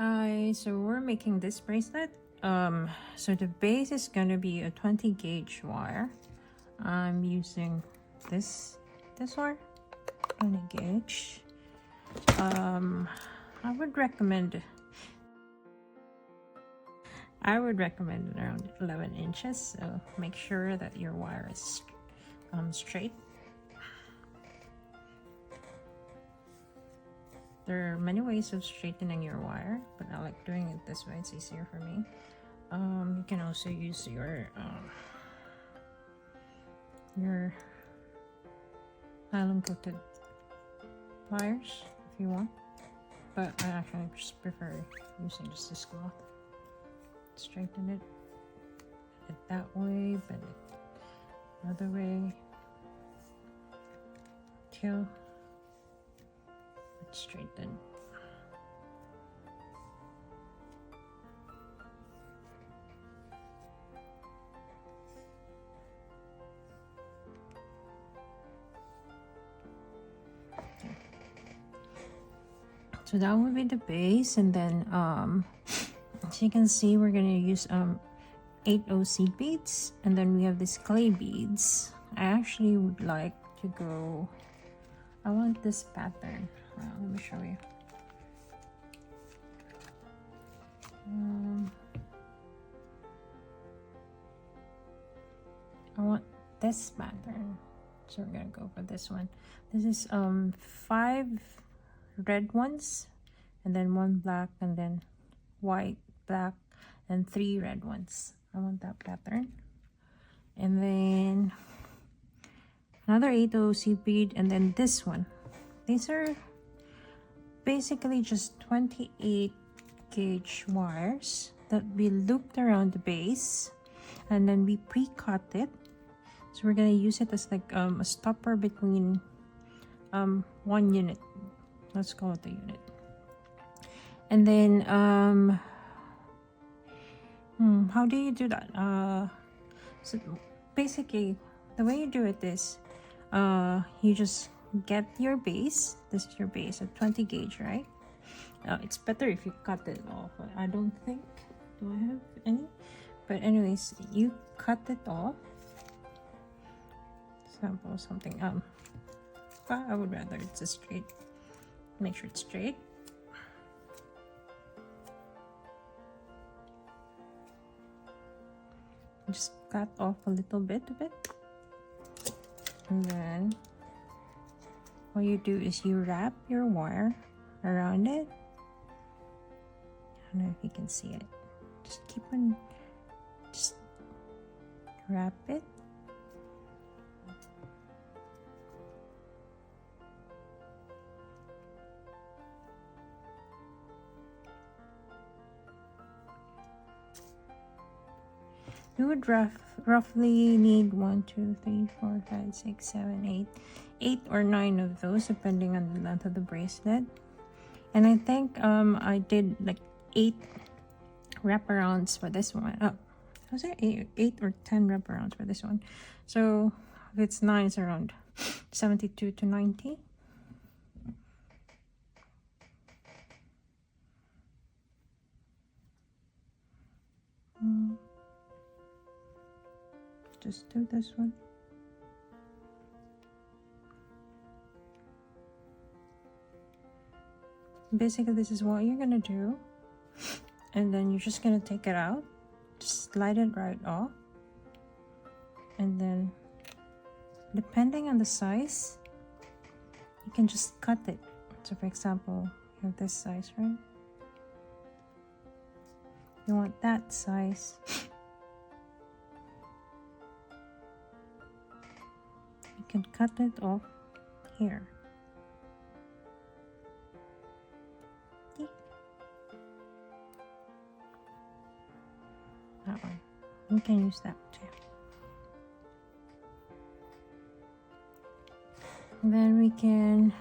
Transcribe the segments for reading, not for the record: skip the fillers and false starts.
Hi, so we're making this bracelet. So the base is gonna be a 20 gauge wire. I'm using this wire, 20 gauge. I would recommend around 11 inches. So make sure that your wire is straight. There are many ways of straightening your wire, but I like doing it this way. It's easier for me. You can also use your nylon coated pliers if you want, but I actually just prefer using just this cloth. Straighten it that way, bend it the other way till it's straightened. So that would be the base, and then as you can see, we're gonna use 8O seed beads, and then we have these clay beads. I actually would like to go, I want this pattern. Let me show you. I want this pattern, so we're gonna go for this one. This is 5 red ones, and then 1 black, and then white, black, and 3 red ones. I want that pattern. And then another 8O seed bead, and then this one. These are basically just 28 gauge wires that we looped around the base, and then we pre-cut it. So we're gonna use it as like a stopper between one unit. Let's call it the unit. And then how do you do that? So basically the way you do it is you just get your base. This is your base at 20 gauge, right? It's better if you cut it off. I don't think, do I have any? But anyways, you cut it off. Sample something, but I would rather it's a straight. Make sure it's straight. Just cut off a little bit of it, and then what you do is you wrap your wire around it. I don't know if you can see it. Just keep on, just wrap it. You would roughly need 1, 2, 3, 4, 5, 6, 7, 8 or 9 of those, depending on the length of the bracelet. And I think I did like 8 wraparounds for this one. Oh, was it 8 or 10 wraparounds for this one? So if it's 9, it's around 72 to 90. Just do this one. Basically, this is what you're gonna do, and then you're just gonna take it out, just slide it right off, and then depending on the size, you can just cut it. So for example, you have this size, right? You want that size. You can cut it off here. That one. We can use that too. And then we can,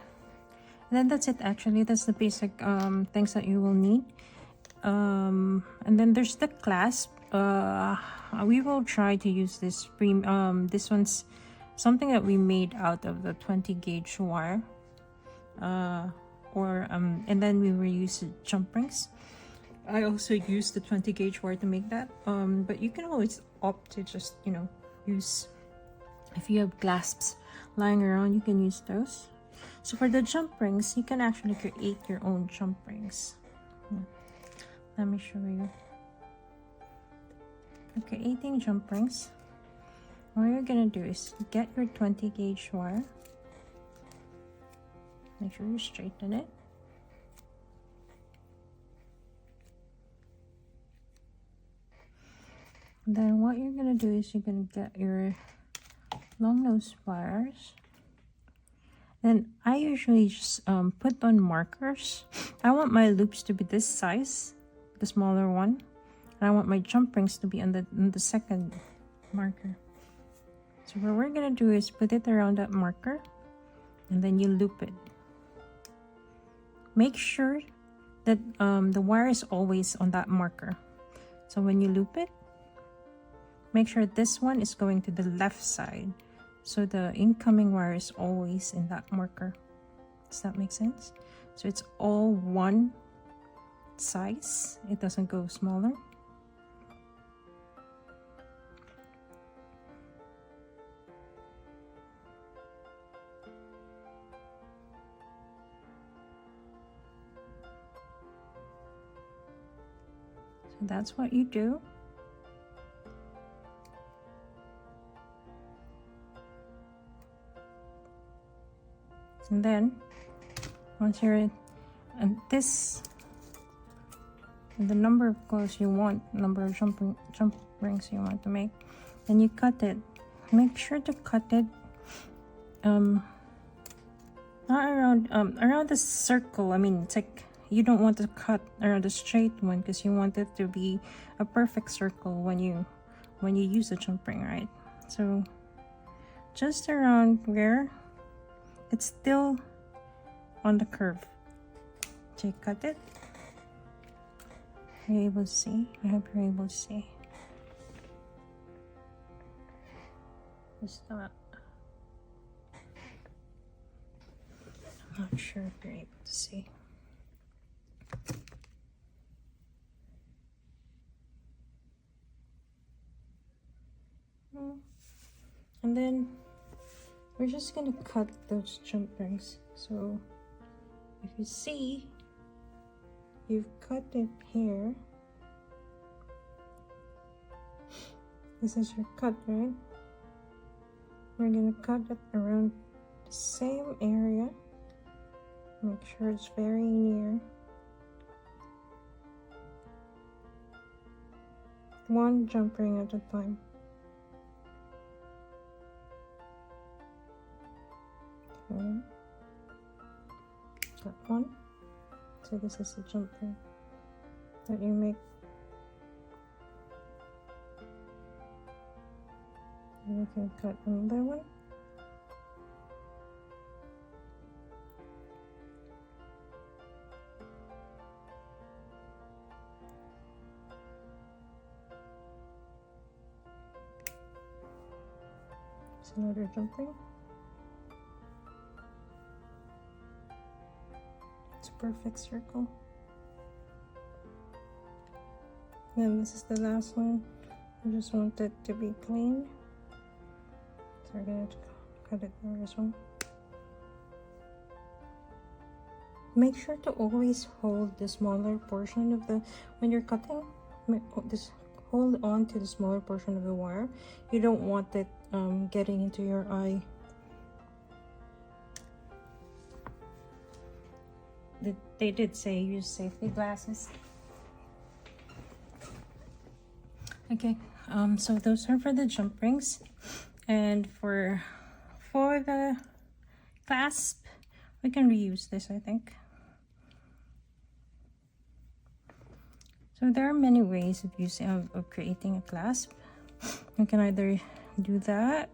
then that's it actually. That's the basic things that you will need. And then there's the clasp. We will try to use this this one's something that we made out of the 20 gauge wire, and then we will use jump rings. I also use the 20 gauge wire to make that, but you can always opt to just, you know, use, if you have clasps lying around, you can use those. So for the jump rings, you can actually create your own jump rings. Let me show you. For creating jump rings, what you're gonna do is get your 20 gauge wire. Make sure you straighten it. And then what you're gonna do is you're gonna get your long nose pliers. Then I usually just put on markers. I want my loops to be this size, the smaller one, and I want my jump rings to be on the second marker. So what we're gonna do is put it around that marker, and then you loop it. Make sure that the wire is always on that marker. So when you loop it, make sure this one is going to the left side. So the incoming wire is always in that marker. Does that make sense? So it's all one size. It doesn't go smaller. So that's what you do. And then once you're in this, the number of coils you want, number of jump rings you want to make, then you cut it. Make sure to cut it not around the circle. I mean, it's like you don't want to cut around the straight one because you want it to be a perfect circle when you use the jump ring, right? So just around where it's still on the curve. So you cut it. Are you able to see? I hope you're able to see. It's not. I'm not sure if you're able to see. And then we're just gonna cut those jump rings. So if you see, you've cut it here. This is your cut, right? We're gonna cut it around the same area. Make sure it's very near. One jump ring at a time. Okay. Got one. So this is the jump ring that you make. And you can cut another one. It's another jump ring. It's a perfect circle. And this is the last one. I just want it to be clean. So we're gonna cut it there as well. Make sure to always hold the smaller portion of the, when you're cutting, just hold on to the smaller portion of the wire. You don't want it getting into your eye. They did say use safety glasses. Okay, so those are for the jump rings. And for the clasp, we can reuse this, I think. So there are many ways of using of creating a clasp. You can either do that.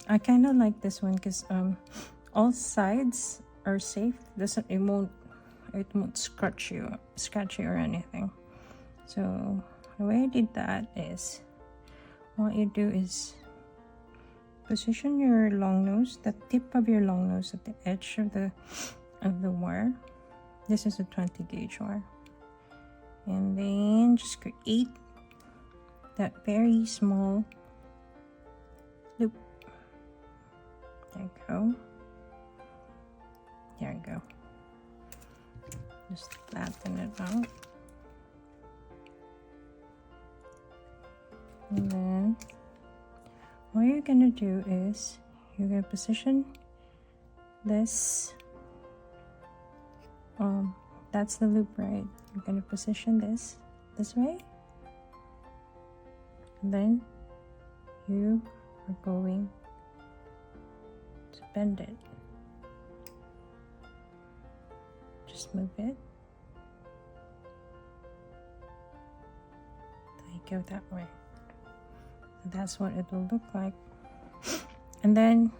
I kind of like this one because all sides are safe. It won't scratch you or anything. So the way I did that is, what you do is position your long nose, the tip of your long nose at the edge of the of the wire. This is a 20 gauge wire. And then just create that very small loop. There you go. There you go. Just flatten it out. And then what you're gonna do is you're gonna position this. That's the loop, right? You're gonna position this way, and then you are going to bend it. Just move it. Then go that way. And that's what it will look like. And then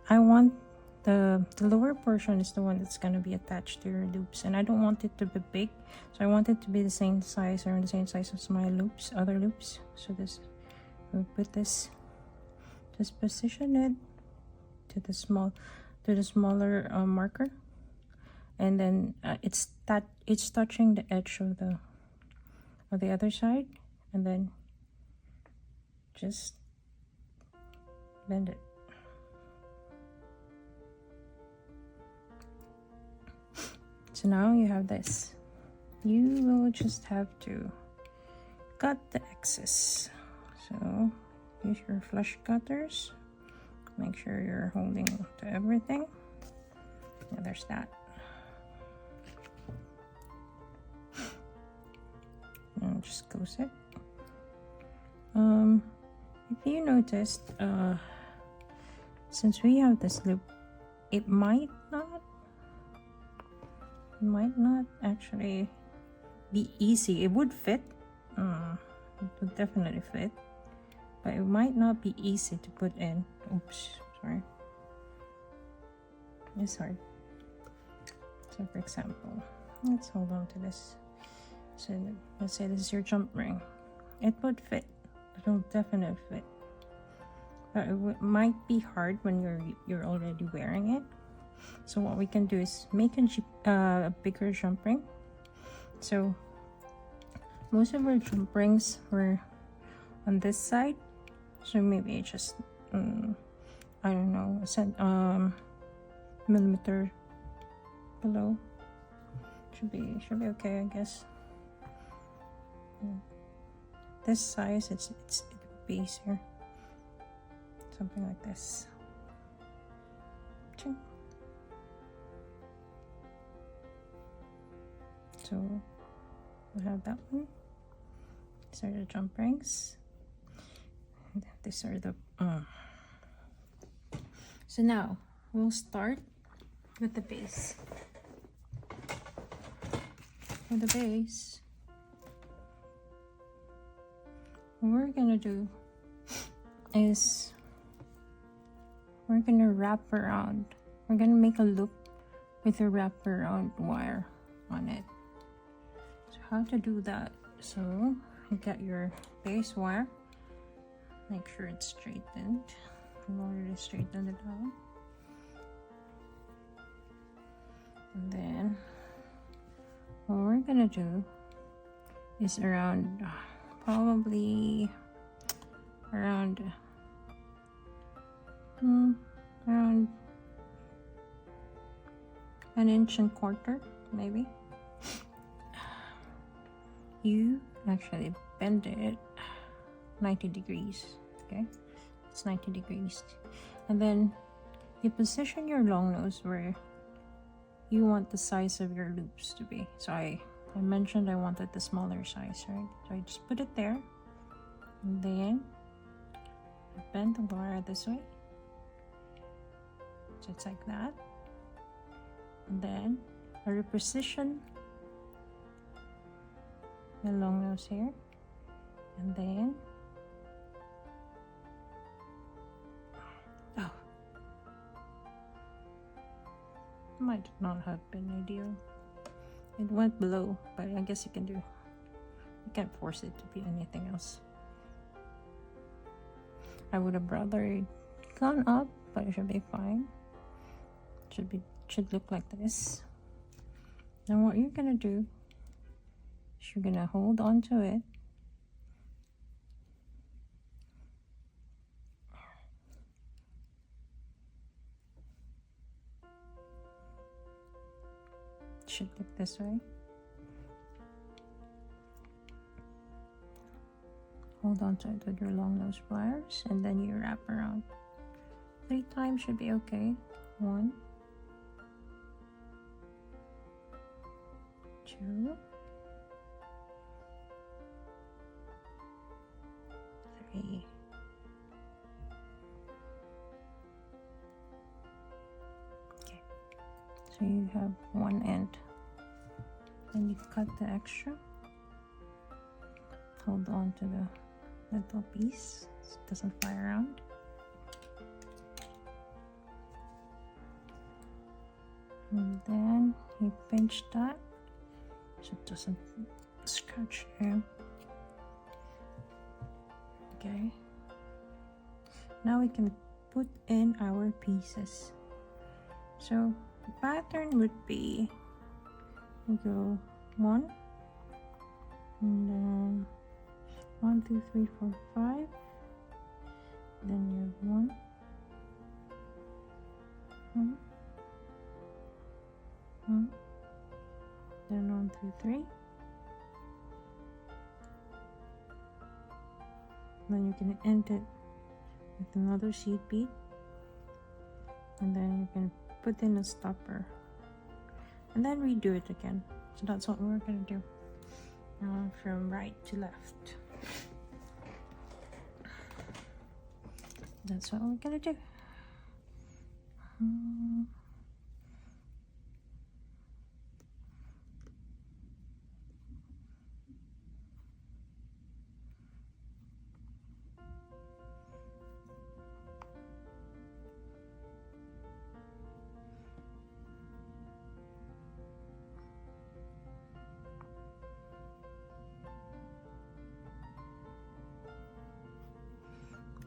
I want the lower portion is the one that's going to be attached to your loops, and I don't want it to be big, so I want it to be the same size, around the same size as my loops, other loops. So this, we'll put this, just position it to the smaller marker, and then it's touching the edge of the other side, and then just bend it. So now you have this. You will just have to cut the excess. So use your flush cutters. Make sure you're holding to everything. Yeah, there's that. And just close it. If you noticed, since we have this loop, it might not actually be easy. It would fit. It would definitely fit, but it might not be easy to put in. Oops, sorry. It's hard. So for example, let's hold on to this. So let's say this is your jump ring. It would fit. It will definitely fit. But it might be hard when you're already wearing it. So what we can do is make a bigger jump ring. So most of our jump rings were on this side, so maybe just I don't know, a millimeter below should be okay, I guess. This size, it would be easier, something like this. So we have that one. These are the jump rings. These are the So now we'll start with the base. For the base, what we're gonna do is we're gonna wrap around. We're gonna make a loop with a wraparound wire on it. So how to do that? So you get your base wire. Make sure it's straightened. We've already straightened it out. And then what we're gonna do is probably around an inch and quarter, maybe. You actually bend it 90 degrees, okay? It's 90 degrees. And then you position your long nose where you want the size of your loops to be. So I mentioned I wanted the smaller size, right? So I just put it there, and then I bend the wire this way. So it's like that. And then I reposition the long nose here, and then might not have been ideal. It went below, but I guess you can't force it to be anything else. I would have rather gone up, but it should be fine. should look like this. Now what you're gonna do is you're gonna hold on to it. It should look this way. Hold on to it with your long nose pliers, and then you wrap around. 3 times should be okay. 1, 2, 3. Okay, so you have one end. Then you cut the extra. Hold on to the little piece so it doesn't fly around. And then you pinch that so it doesn't scratch you. Okay. Now we can put in our pieces. So the pattern would be, we go 1, and then 1, 2, 3, 4, 5. Then you have 1, 1, 1. Then 1, 2, 3. Then you can end it with another seed bead, and then you can put in a stopper, and then redo it again. So that's what we're gonna do from right to left. That's what we're gonna do.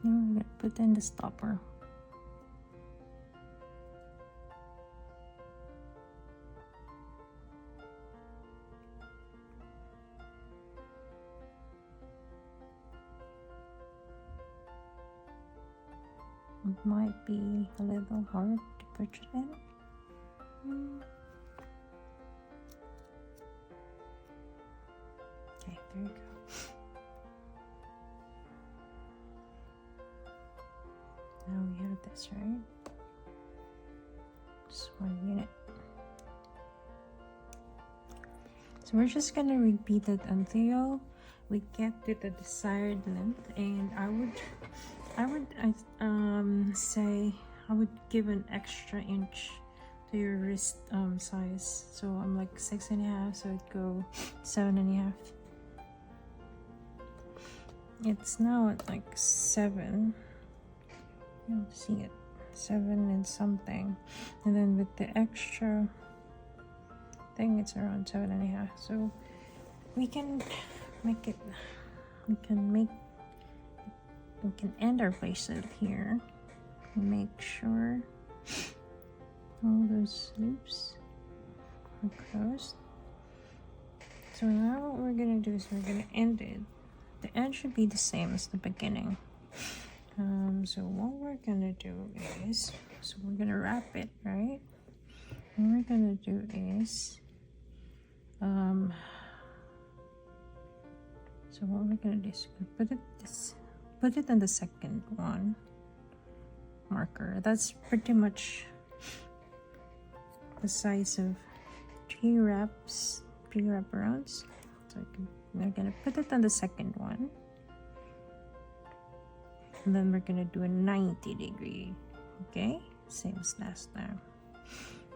Now we're gonna put in the stopper. It might be a little hard to put it in. Okay, there you go. Now we have this, right? Just 1 unit. So we're just gonna repeat it until we get to the desired length, and I would say I would give an extra inch to your wrist size. So I'm like 6.5, so I'd go 7.5. It's now at like 7. You'll see it, 7 and something, and then with the extra thing it's around 7.5. So we can make it, we can end our bracelet here. Make sure all those loops are closed. So now what we're gonna do is we're gonna end it. The end should be the same as the beginning. So what we're gonna do is, so we're gonna wrap it, right? What we're gonna do is, so what we're gonna do is put it on the second one marker. That's pretty much the size of 3 wraparounds. So we're gonna put it on the second one. And then we're gonna do a 90-degree, okay? Same as last time.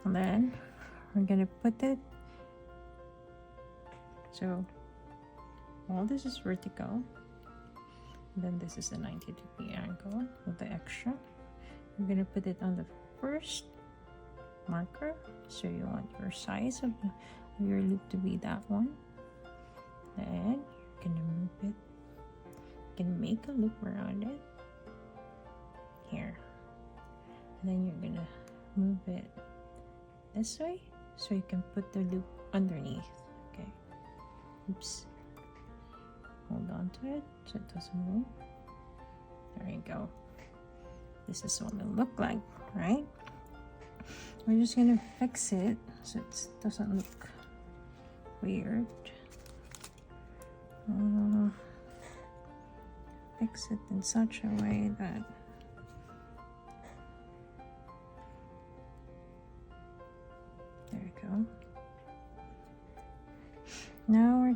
And then we're gonna put it, so all this is vertical. And then this is a 90-degree angle with the extra. We're gonna put it on the first marker. So you want your size of your loop to be that one. Then you're gonna move it. You can make a loop around it. Here, and then you're gonna move it this way so you can put the loop underneath. Okay, oops, hold on to it so it doesn't move. There you go. This is what it look like, right? We're just gonna fix it so it doesn't look weird. Fix it in such a way that there you go. Now we're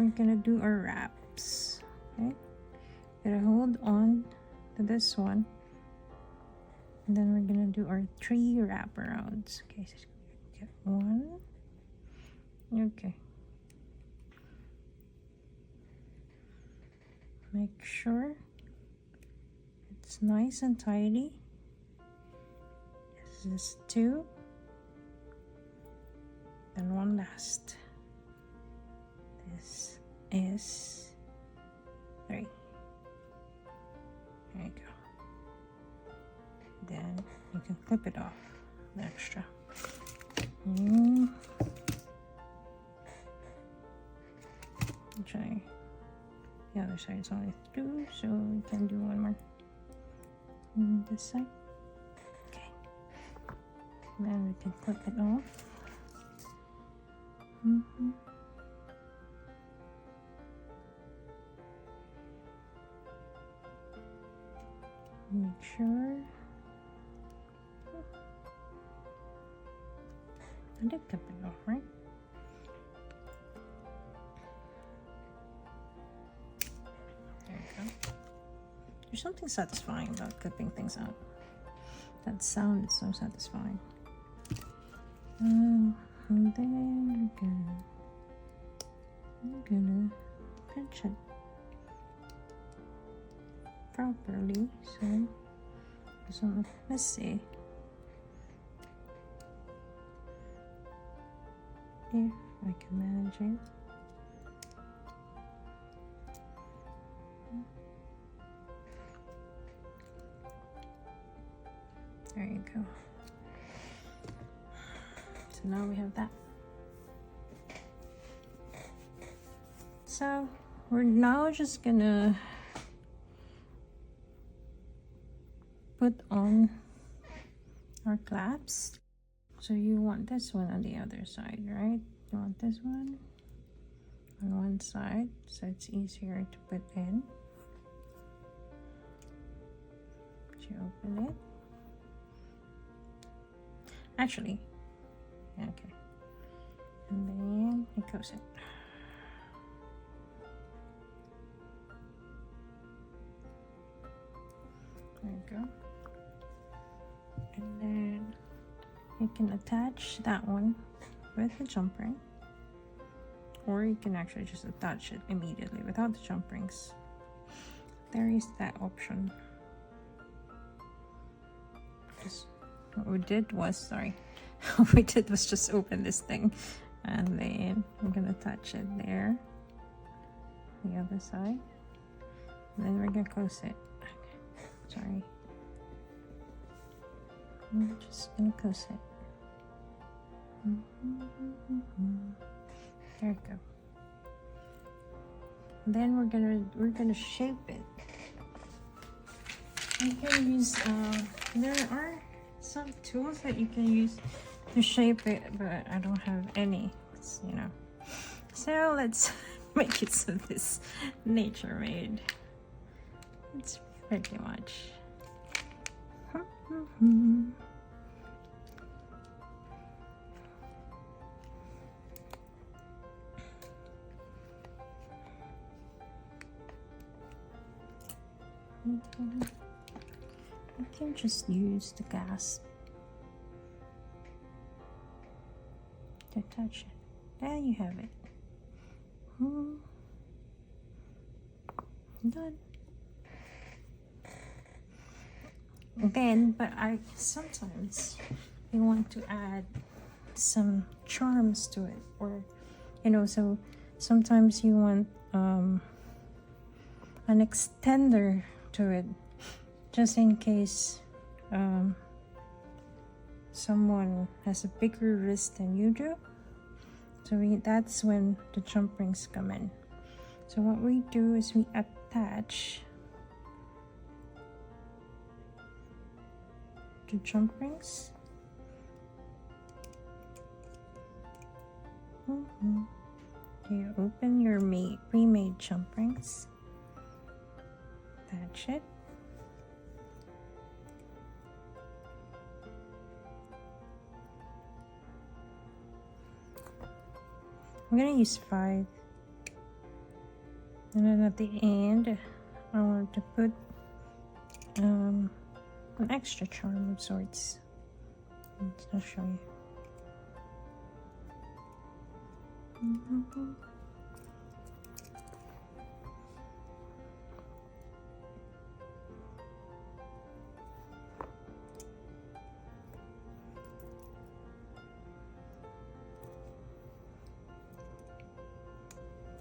gonna do our wraps. Okay, gonna hold on to this one, and then we're gonna do our 3 wraparounds. Okay, so get 1. Okay. Make sure it's nice and tidy. This is 2. Then 1 last. This is 3. There you go. Then you can clip it off, the extra. Try. The other side is only 2, so we can do 1 more. This side. Okay. Then we can clip it off. Make sure. I did clip it off, right? There's something satisfying about clipping things out. That sound is so satisfying. And then we're gonna pinch it properly so it doesn't look messy. If I can manage it. There you go. So now we have that. So we're now just gonna put on our clasps. So you want this one on the other side, right? You want this one on one side so it's easier to put in. You open it. Actually, yeah, okay. And then you close it. There you go. And then you can attach that one with the jump ring, or you can actually just attach it immediately without the jump rings. There is that option. Just what we did was, what we did was just open this thing, and then we're gonna attach it there, the other side, and then we're gonna close it. Sorry, I'm just gonna close it. There you go. And then we're gonna shape it. You can use there are some tools that you can use to shape it, but I don't have any, you know. So let's make it so this nature made. It's pretty much. You can just use the clasp to attach it. There you have it. Done. Then, but I sometimes you want to add some charms to it, or so sometimes you want an extender to it, just in case someone has a bigger wrist than you do, so that's when the jump rings come in. So what we do is we attach the jump rings. You open your pre-made jump rings, attach it. I'm gonna use 5, and then at the end I want to put an extra charm of sorts. I'll show you.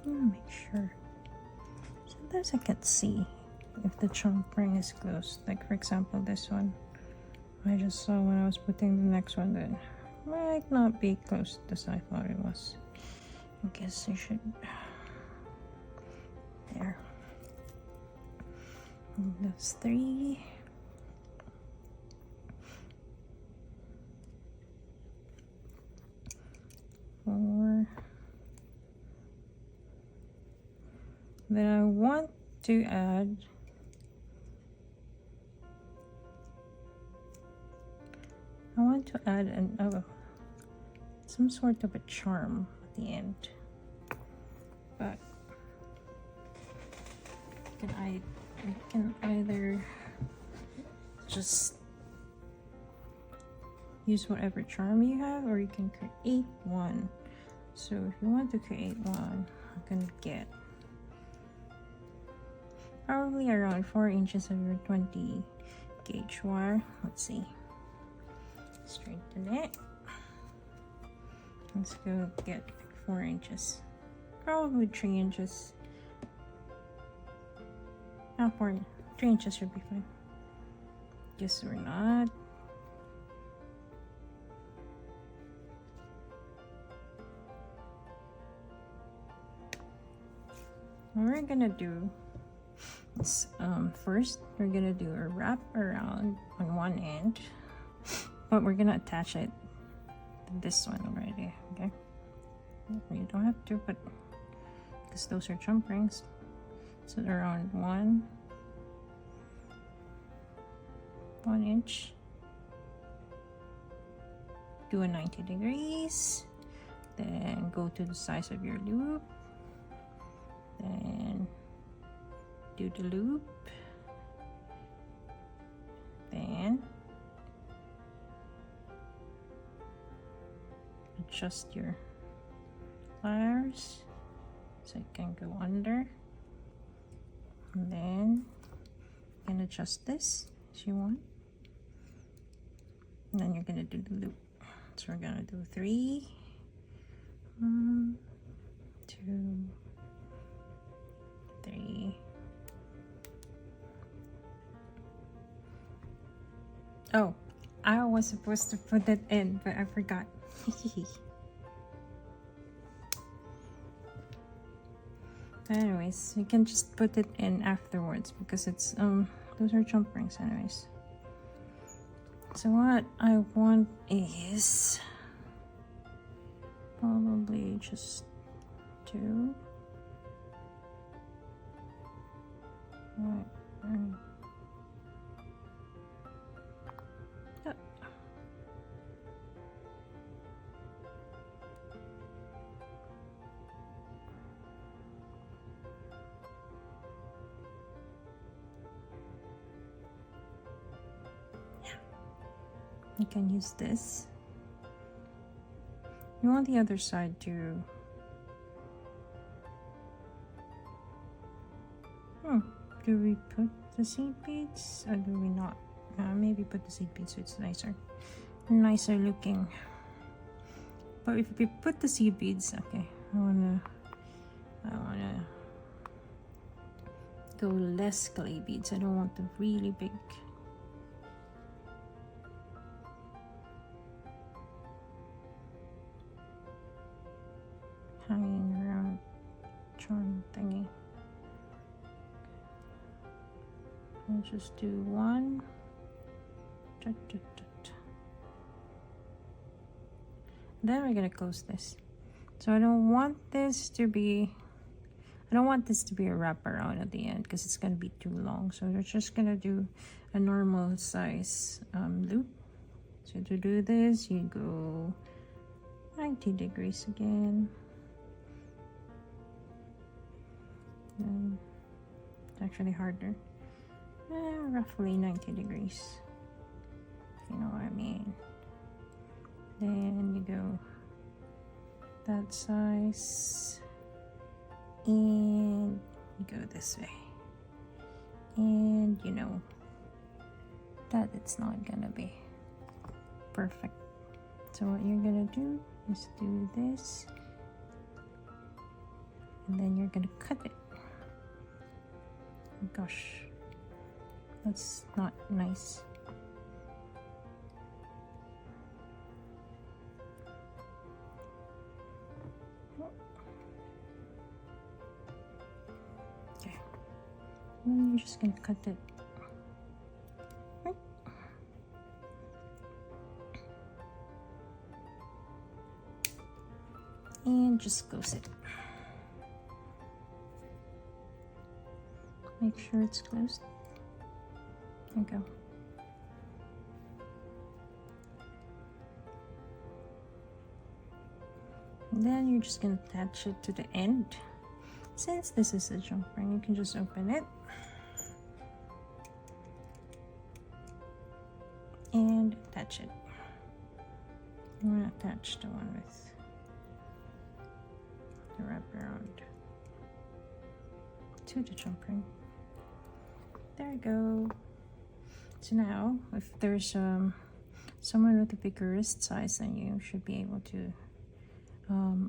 Make sure. Sometimes I can't see if the jump ring is closed. Like for example, this one. I just saw when I was putting the next one that might not be closed as I thought it was. I guess I should. There. And that's 3. Then I want to add some sort of a charm at the end, but I can either just use whatever charm you have, or you can create one. So if you want to create one, I'm gonna get probably around 4 inches of your 20 gauge wire. Let's see. Straighten it. Let's go get 4 inches. Probably 3 inches. No, 3 inches should be fine. Guess we're not. What we're gonna do is first we're gonna do a wrap around on one end, but we're gonna attach it to this one already. Okay, you don't have to, but because those are jump rings. So around 1 inch, do a 90 degrees, then go to the size of your loop, then do the loop, then adjust your pliers so it can go under, and then you can adjust this as you want, and then you're gonna do the loop. So we're gonna do 3, 1, 2, 3. Oh, I was supposed to put it in, but I forgot. Anyways, you can just put it in afterwards because it's those are jump rings anyways. So what I want is probably just 2. You can use this. You want the other side to do we put the seed beads or do we not? Maybe put the seed beads so it's nicer looking. But if we put the seed beads, okay, I wanna go less clay beads. I don't want the really big. hanging around charm thingy. I'll just do one. Then we're gonna close this. So I don't want this to be a wraparound at the end because it's gonna be too long. So we're just gonna do a normal size loop. So to do this, you go 90 degrees again. And it's actually harder. Roughly 90 degrees. If you know what I mean. Then you go that size. And you go this way. And you know that it's not gonna be perfect. So what you're gonna do is do this. And then you're gonna cut it. Gosh, that's not nice. Okay, and you're just gonna cut it. Right. And just close it. Make sure it's closed. There you go. And then you're just going to attach it to the end. Since this is a jump ring, you can just open it. And attach it. I'm going to attach the one with the wraparound to the jump ring. There you go. So now, if there's someone with a bigger wrist size than you, should be able to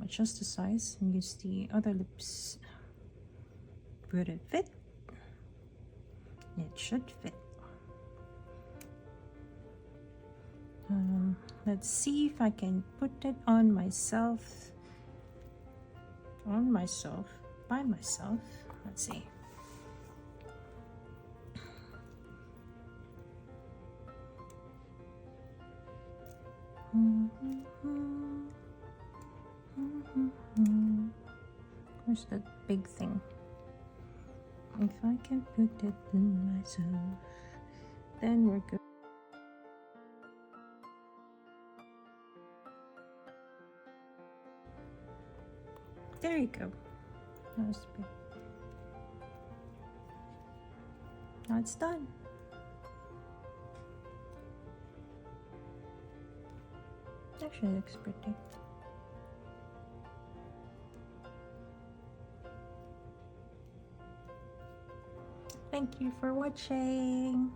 adjust the size and use the other lips. Would it fit? It should fit. Let's see if I can put it on myself. By myself. Let's see. Where's that big thing? If I can put it in myself, then we're good. There you go. That was big. Now it's done. Actually looks pretty. Thank you for watching.